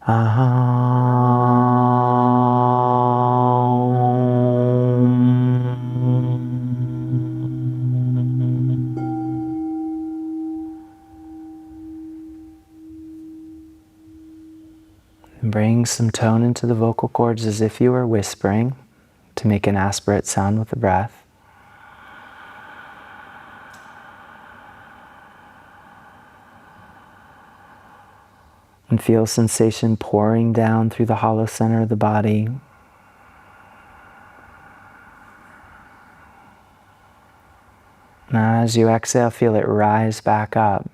Bring some tone into the vocal cords as if you were whispering to make an aspirate sound with the breath. And feel sensation pouring down through the hollow center of the body. Now, as you exhale, feel it rise back up.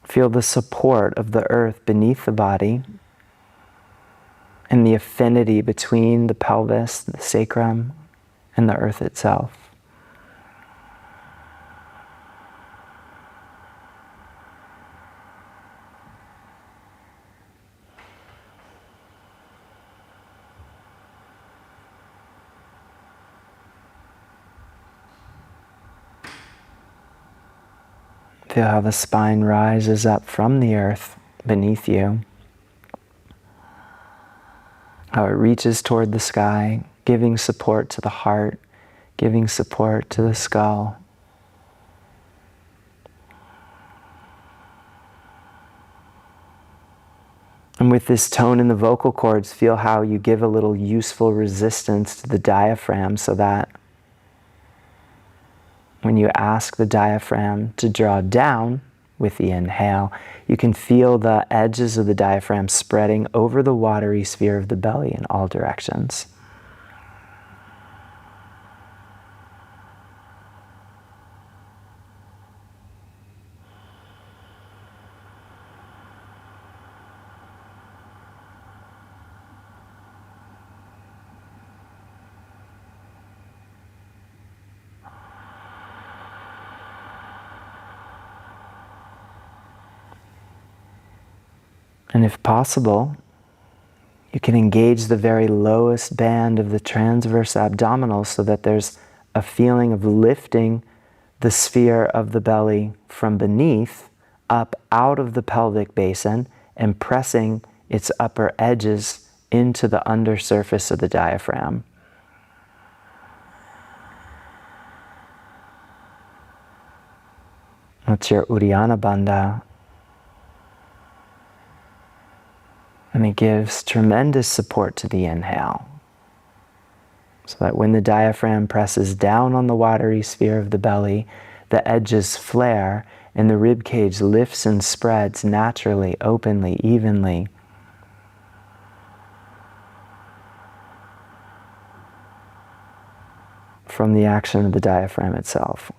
Feel the support of the earth beneath the body and the affinity between the pelvis, the sacrum, and the earth itself. Feel how the spine rises up from the earth beneath you. How it reaches toward the sky, giving support to the heart, giving support to the skull. And with this tone in the vocal cords, feel how you give a little useful resistance to the diaphragm so that when you ask the diaphragm to draw down with the inhale, you can feel the edges of the diaphragm spreading over the watery sphere of the belly in all directions. And if possible, you can engage the very lowest band of the transverse abdominal so that there's a feeling of lifting the sphere of the belly from beneath up out of the pelvic basin and pressing its upper edges into the undersurface of the diaphragm. That's your Uddiyana bandha. And it gives tremendous support to the inhale. So that when the diaphragm presses down on the watery sphere of the belly, the edges flare and the rib cage lifts and spreads naturally, openly, evenly. From the action of the diaphragm itself.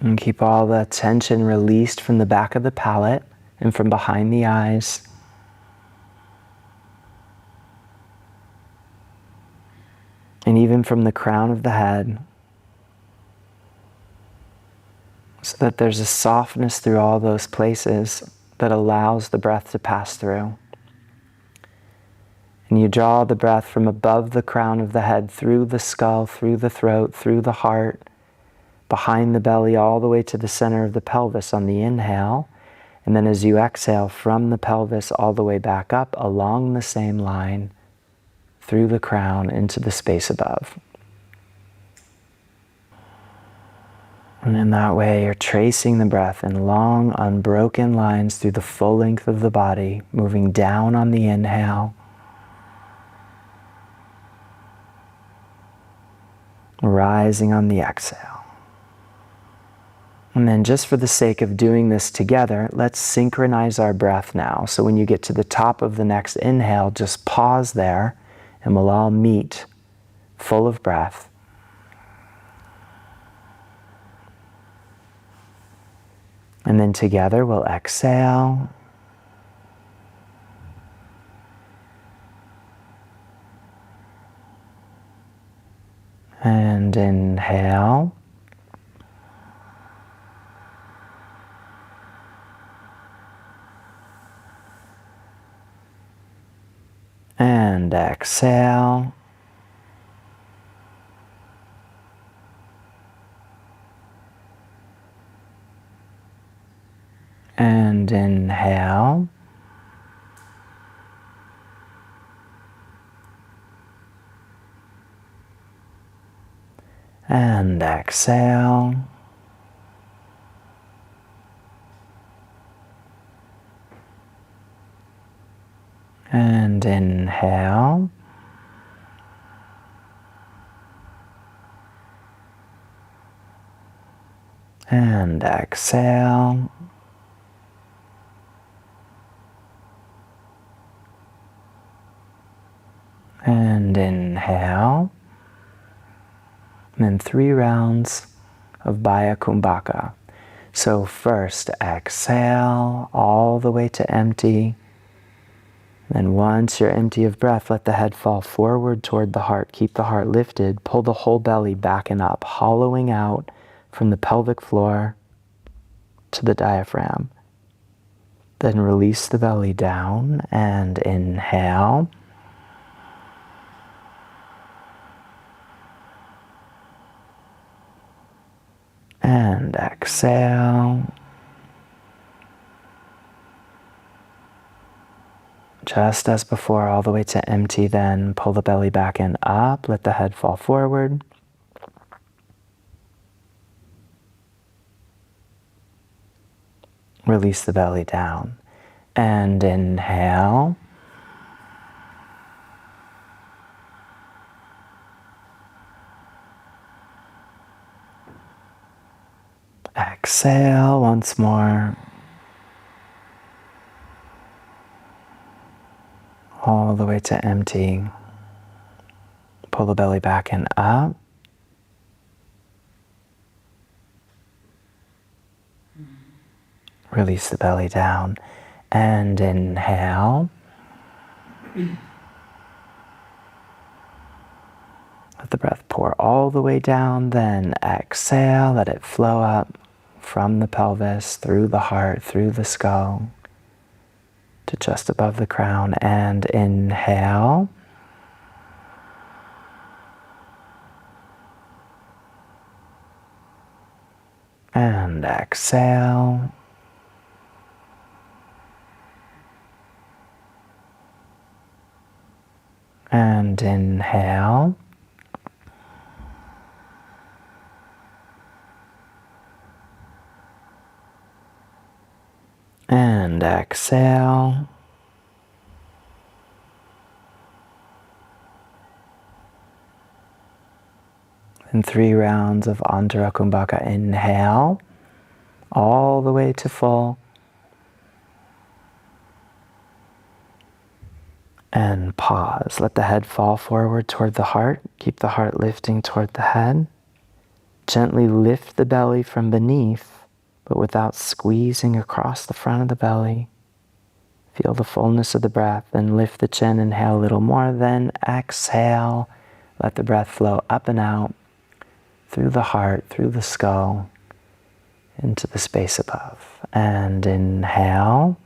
And keep all the tension released from the back of the palate and from behind the eyes. And even from the crown of the head. So that there's a softness through all those places that allows the breath to pass through. And you draw the breath from above the crown of the head, through the skull, through the throat, through the heart, behind the belly, all the way to the center of the pelvis on the inhale. And then as you exhale, from the pelvis all the way back up along the same line, through the crown into the space above. And in that way, you're tracing the breath in long, unbroken lines through the full length of the body, moving down on the inhale, rising on the exhale. And then just for the sake of doing this together, let's synchronize our breath now. So when you get to the top of the next inhale, just pause there and we'll all meet full of breath. And then together we'll exhale. And inhale. And exhale. And inhale. And exhale. And inhale. And exhale. And inhale. And then 3 rounds of Bahyakumbhaka. So first exhale all the way to empty. Then once you're empty of breath, let the head fall forward toward the heart. Keep the heart lifted. Pull the whole belly back and up, hollowing out from the pelvic floor to the diaphragm. Then release the belly down and inhale. And exhale. Just as before, all the way to empty, then pull the belly back and up. Let the head fall forward. Release the belly down. And inhale. Exhale once more. All the way to empty. Pull the belly back and up. Release the belly down. And inhale. Let the breath pour all the way down, then exhale. Let it flow up from the pelvis, through the heart, through the skull, to just above the crown. And inhale. And exhale. And inhale. And exhale. And 3 rounds of Antara kumbhaka. Inhale all the way to full. And pause. Let the head fall forward toward the heart. Keep the heart lifting toward the head. Gently lift the belly from beneath, but without squeezing across the front of the belly. Feel the fullness of the breath. Then lift the chin. Inhale a little more. Then exhale. Let the breath flow up and out through the heart, through the skull, into the space above. And inhale.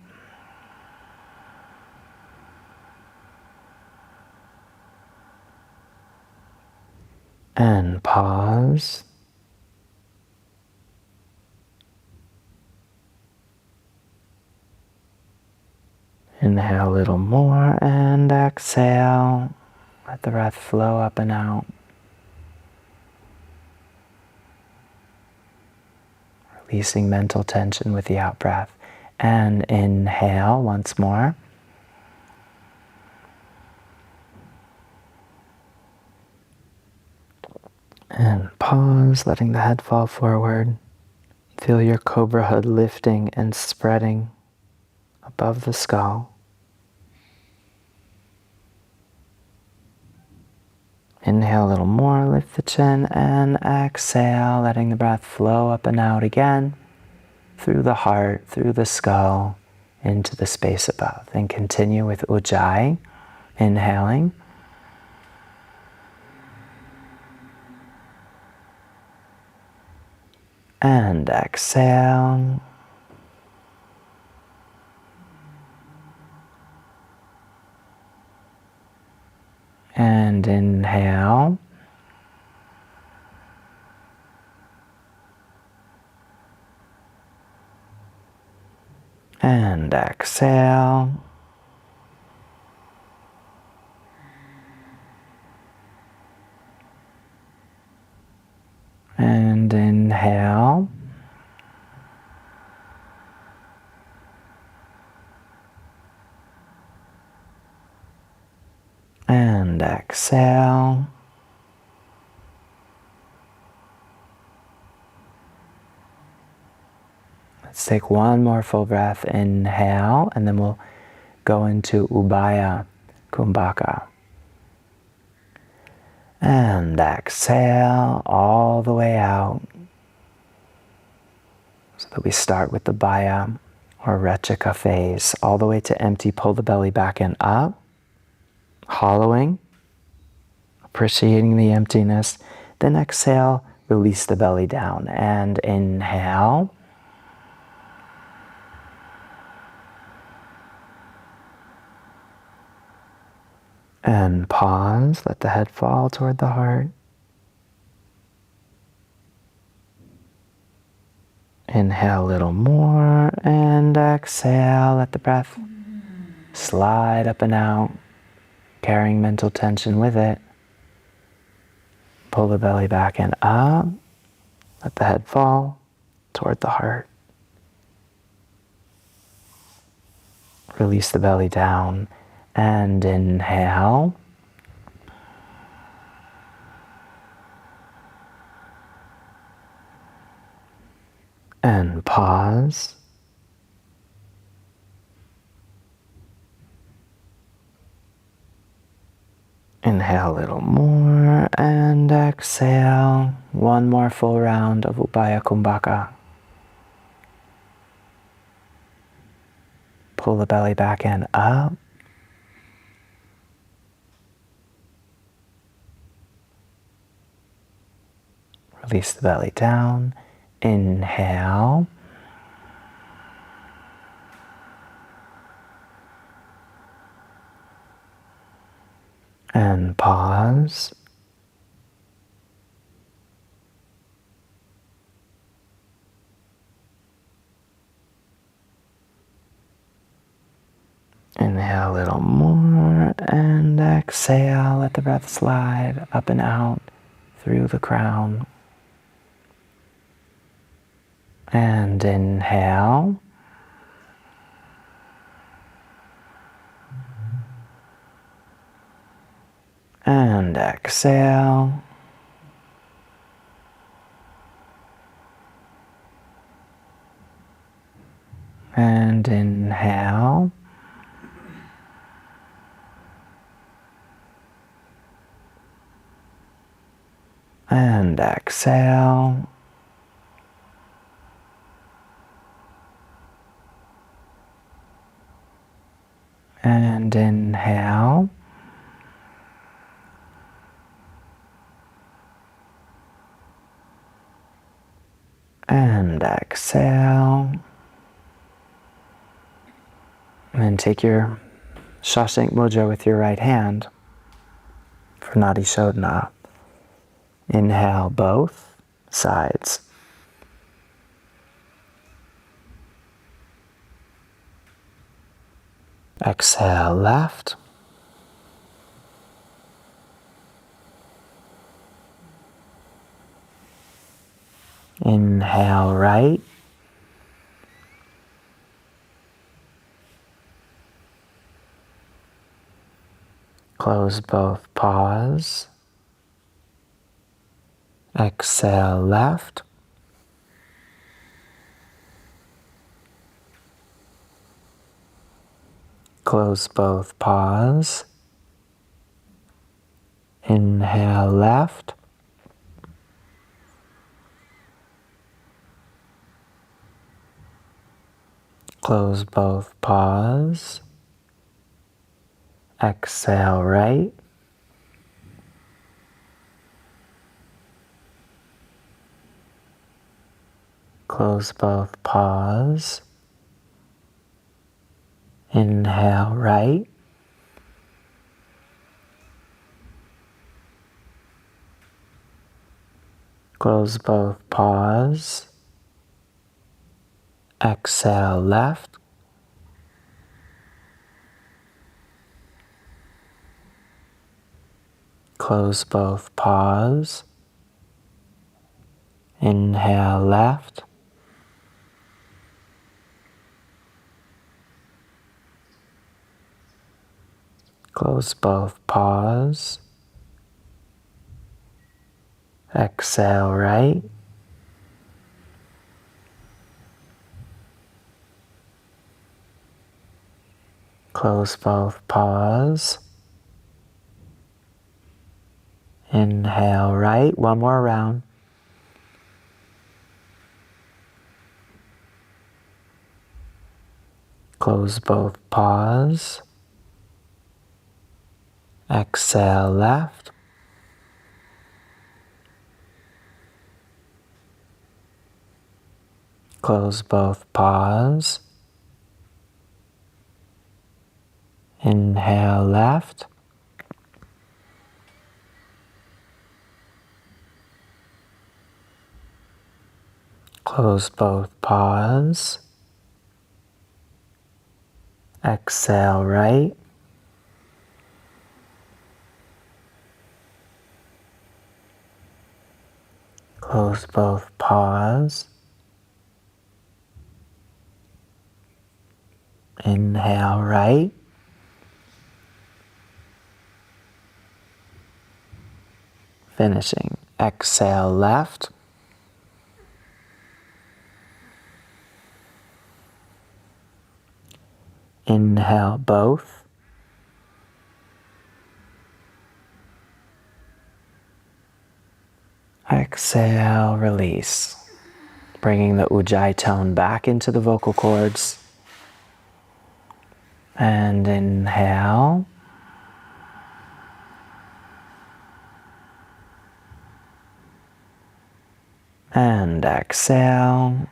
And pause. Inhale a little more and exhale. Let the breath flow up and out. Releasing mental tension with the out breath. And inhale once more. And pause, letting the head fall forward. Feel your cobra hood lifting and spreading above the skull. Inhale a little more, lift the chin, and exhale, letting the breath flow up and out again, through the heart, through the skull, into the space above. And continue with Ujjayi, inhaling. And exhale. And inhale. And exhale. And inhale. And exhale. Let's take one more full breath. Inhale, and then we'll go into Bahyakumbhaka. And exhale all the way out. So that we start with the Bahya or Rechika phase, all the way to empty. Pull the belly back and up, hollowing, appreciating the emptiness. Then exhale, release the belly down. And inhale. And pause, let the head fall toward the heart. Inhale a little more, and exhale, let the breath slide up and out, carrying mental tension with it. Pull the belly back and up, let the head fall toward the heart. Release the belly down, and inhale. And pause. Inhale a little more and exhale. One more full round of Bahyakumbhaka. Pull the belly back and up. Release the belly down. Inhale. And pause. Inhale a little more and exhale. Let the breath slide up and out through the crown. And inhale. And exhale. And inhale. And exhale. And inhale. And exhale. And then take your Shashank Mudra with your right hand for Nadi shodhana. Inhale both sides. Exhale left. Inhale right. Close both paws. Exhale left. Close both paws. Inhale left. Close both paws. Exhale right. Close both paws. Inhale right. Close both paws. Exhale left. Close both paws. Inhale left. Close both paws. Exhale right. Close both paws. Inhale right. One more round. Close both paws. Exhale left. Close both paws. Inhale left. Close both paws. Exhale right. Close both paws. Inhale right. Finishing. Exhale left. Inhale both. Exhale, release. Bringing the Ujjayi tone back into the vocal cords. And inhale. And exhale.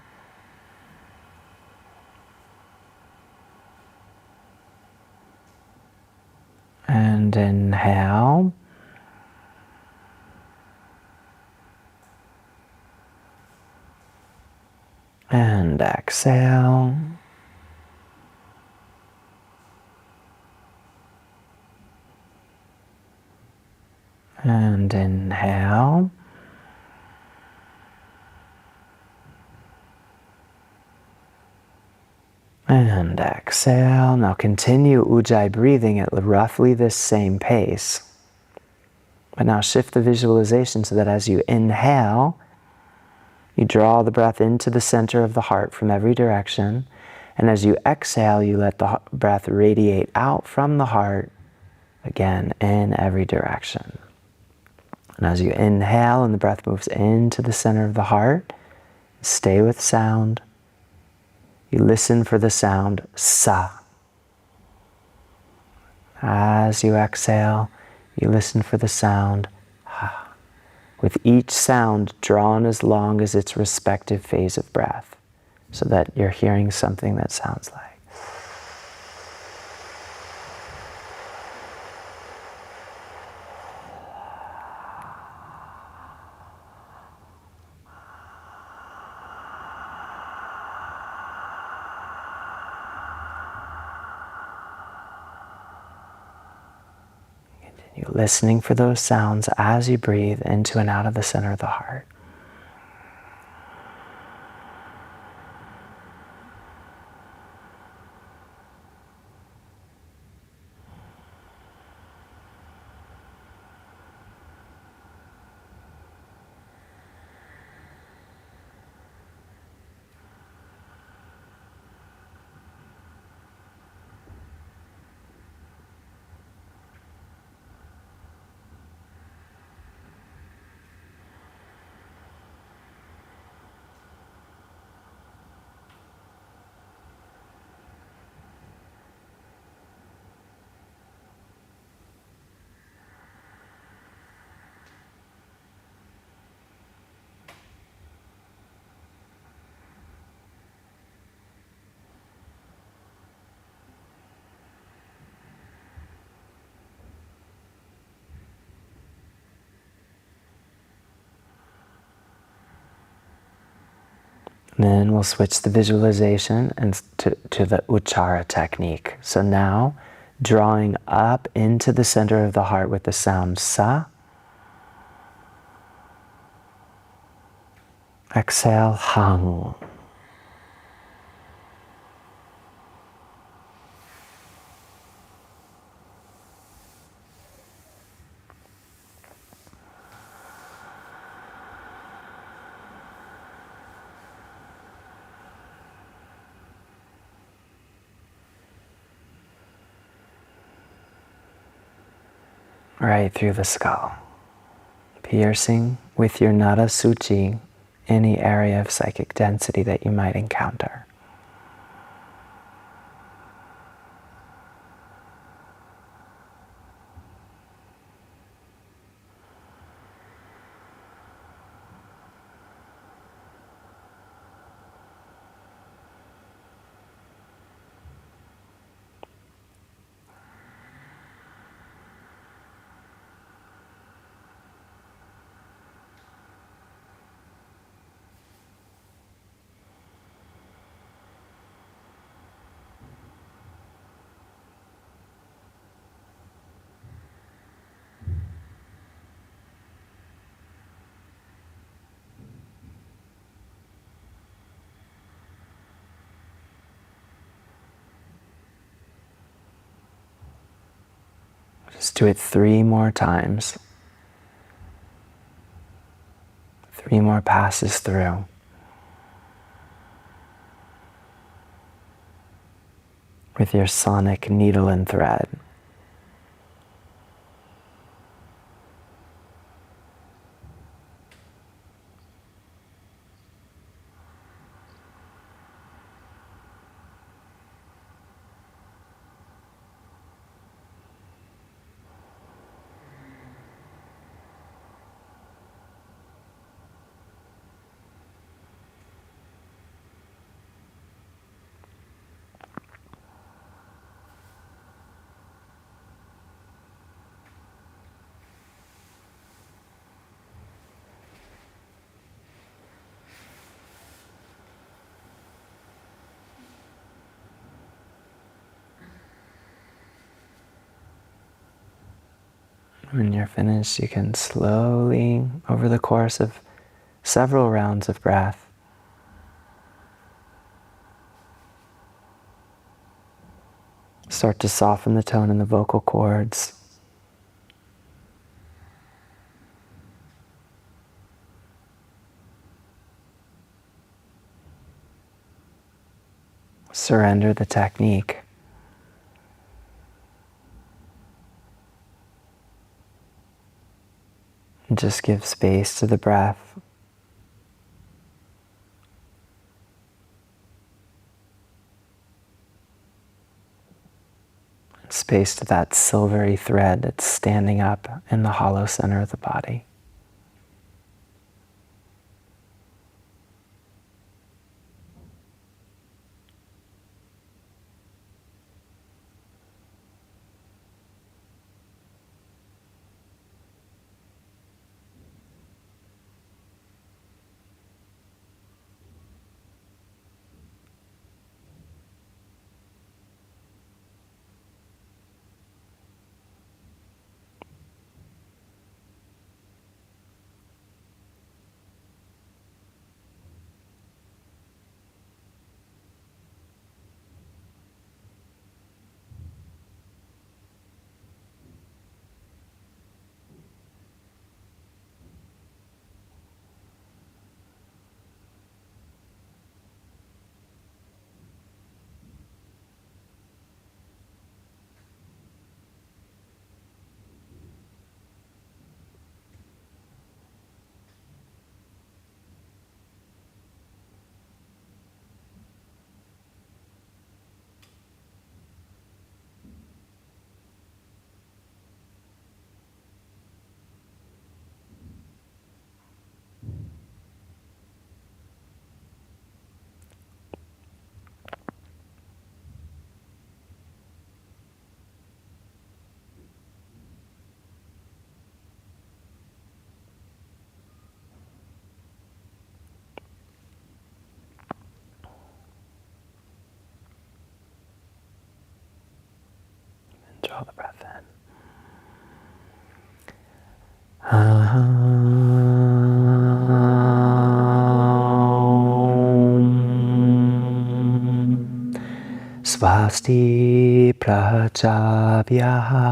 And inhale. And exhale. And inhale. And exhale. Now continue Ujjayi breathing at roughly this same pace. But now shift the visualization so that as you inhale, you draw the breath into the center of the heart from every direction. And as you exhale, you let the breath radiate out from the heart, again, in every direction. And as you inhale and the breath moves into the center of the heart, stay with sound. You listen for the sound sa. As you exhale, you listen for the sound ha. With each sound drawn as long as its respective phase of breath, so that you're hearing something that sounds like. Continue listening for those sounds as you breathe into and out of the center of the heart. Then we'll switch the visualization and to the Uchara technique. So now, drawing up into the center of the heart with the sound Sa. Exhale, Hang. Right through the skull, piercing with your Nada Suchi any area of psychic density that you might encounter. Just do it 3 more times. 3 more passes through. With your sonic needle and thread. When you're finished, you can slowly, over the course of several rounds of breath, start to soften the tone in the vocal cords. Surrender the technique. And just give space to the breath. Space to that silvery thread that's standing up in the hollow center of the body. Draw the breath in. Swasti prajabhyaha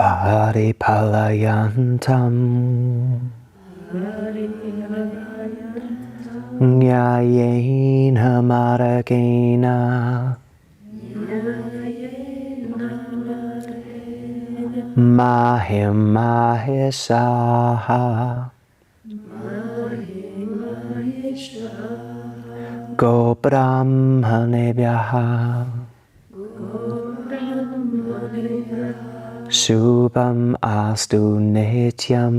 paripalayantam nyayena maragena mahim mahishaha go brahmanebhyaha shubham astu nityam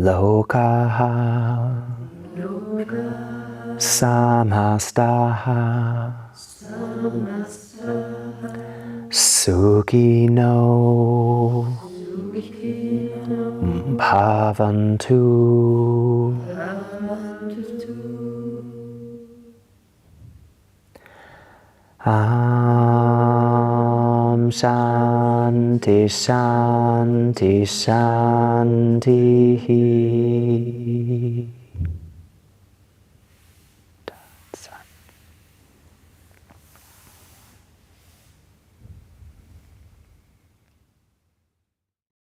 lokaha samastaha sukhino bhavantu. Shanti Shanti Shanti.